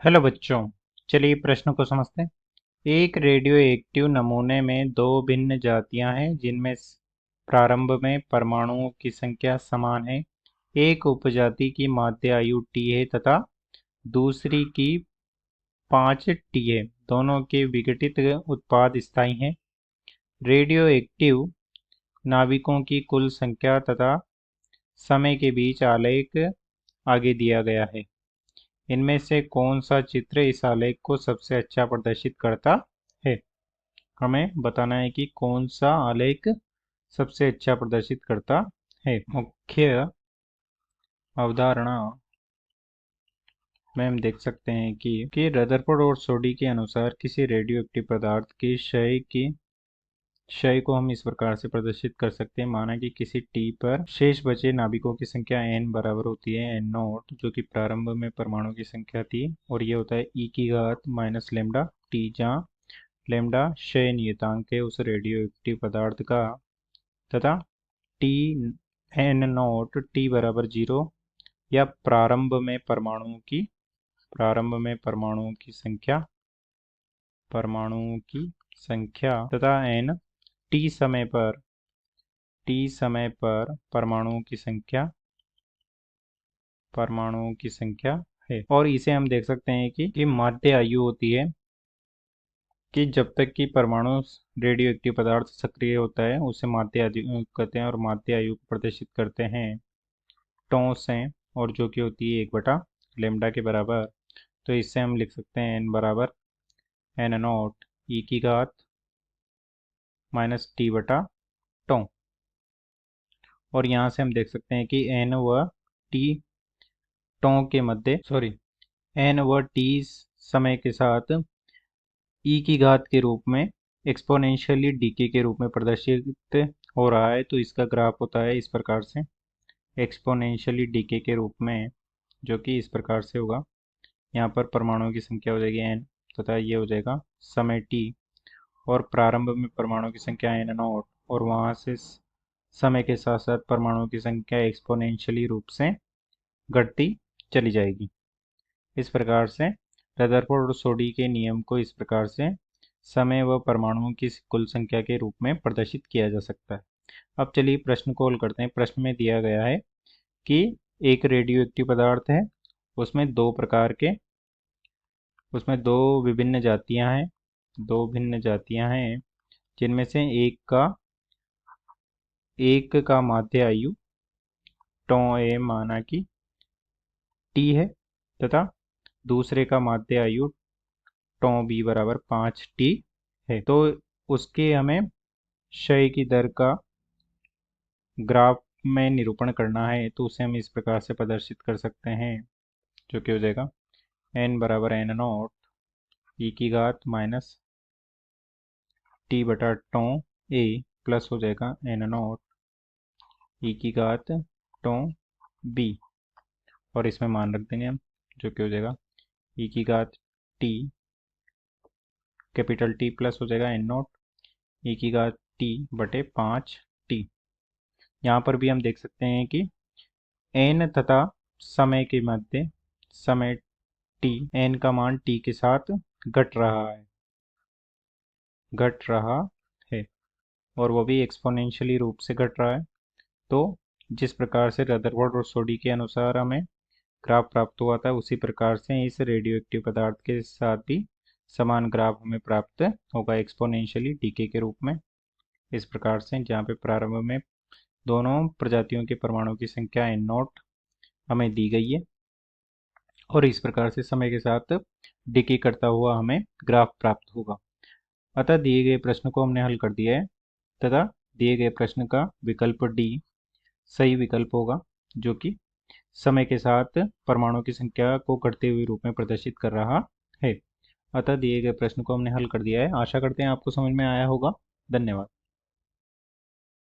Hello बच्चों। चलिए प्रश्न को समझते हैं। एक रेडियो एक्टिव नमूने में दो भिन्न जातियां हैं जिनमें प्रारंभ में परमाणुओं की संख्या समान है। एक उपजाति की माध्य आयु T है तथा दूसरी की 5T है। दोनों के विघटित उत्पाद स्थायी हैं। रेडियो एक्टिव नाविकों की कुल संख्या तथा समय के बीच आलेख आगे दिया गया है। इनमें से कौन सा चित्र इस आलेख को सबसे अच्छा प्रदर्शित करता है? हमें बताना है कि कौन सा आलेख सबसे अच्छा प्रदर्शित करता है। मुख्य अवधारणा में हम देख सकते हैं कि रदरफोर्ड और सोडी के अनुसार किसी रेडियोएक्टिव पदार्थ की क्षय को हम इस प्रकार से प्रदर्शित कर सकते हैं। माना कि किसी टी पर शेष बचे नाभिकों की संख्या n बराबर होती है n नॉट, जो कि प्रारंभ में परमाणु की संख्या थी, और ये होता है e की घात माइनस लेमडा टी, जहाँ लेमडा क्षय नियतांक है उस रेडियोएक्टिव पदार्थ का, तथा टी n नॉट टी बराबर 0 या प्रारंभ में परमाणुओं की संख्या तथा n टी समय पर परमाणुओं की संख्या है। और इसे हम देख सकते हैं कि माध्य आयु होती है कि जब तक कि परमाणु रेडियोएक्टिव पदार्थ सक्रिय होता है उसे माध्य आयु कहते हैं, और माध्य आयु को प्रदर्शित करते हैं टॉ से, और जो कि होती है 1/λ के बराबर। तो इससे हम लिख सकते हैं n बराबर n नॉट e की घात माइनस टी बटा टॉ। और यहाँ से हम देख सकते हैं कि n व t समय के साथ e की घात के रूप में एक्सपोनेंशियली डीके के रूप में प्रदर्शित हो रहा है। तो इसका ग्राफ होता है इस प्रकार से, एक्सपोनेंशियली डीके के रूप में, जो कि इस प्रकार से होगा। यहाँ पर परमाणुओं की संख्या हो जाएगी n तथा ये हो जाएगा समय t, और प्रारंभ में परमाणुओं की संख्या n नॉट, और वहाँ से समय के साथ साथ परमाणुओं की संख्या एक्सपोनेंशियली रूप से घटती चली जाएगी। इस प्रकार से रदरफोर्ड और सोडी के नियम को इस प्रकार से समय व परमाणुओं की कुल संख्या के रूप में प्रदर्शित किया जा सकता है। अब चलिए प्रश्न को हल करते हैं। प्रश्न में दिया गया है कि एक रेडियोएक्टिव पदार्थ है, उसमें दो विभिन्न जातियां हैं जिनमें से एक का माध्य आयु टॉ ए माना कि टी है तथा दूसरे का माध्य आयु टॉ बी बराबर 5T है। तो उसके हमें क्षय की दर का ग्राफ में निरूपण करना है, तो उसे हम इस प्रकार से प्रदर्शित कर सकते हैं, जो कि हो जाएगा n बराबर n नॉट e की घात माइनस टी बटा टॉ ए प्लस हो जाएगा n नॉट e की घात टॉ बी, और इसमें मान रख देंगे हम, जो कि हो जाएगा e की घात t कैपिटल T प्लस हो जाएगा n नॉट e की घात t बटे 5T। यहाँ पर भी हम देख सकते हैं कि n तथा समय के मध्य समय t, n का मान t के साथ घट रहा है, और वो भी एक्सपोनेंशियली रूप से घट रहा है। तो जिस प्रकार से रदरफोर्ड और सोडी के अनुसार हमें ग्राफ प्राप्त हुआ था, उसी प्रकार से इस रेडियोएक्टिव पदार्थ के साथ भी समान ग्राफ हमें प्राप्त होगा एक्सपोनेंशियली डीके के रूप में। इस प्रकार से जहाँ पे प्रारंभ में दोनों प्रजातियों के परमाणु की संख्या n नॉट हमें दी गई है, और इस प्रकार से समय के साथ डिके करता हुआ हमें ग्राफ प्राप्त होगा। अतः दिए गए प्रश्न को हमने हल कर दिया है, तथा दिए गए प्रश्न का विकल्प डी सही विकल्प होगा, जो कि समय के साथ परमाणु की संख्या को घटते हुए रूप में प्रदर्शित कर रहा है। अतः दिए गए प्रश्न को हमने हल कर दिया है। आशा करते हैं आपको समझ में आया होगा। धन्यवाद।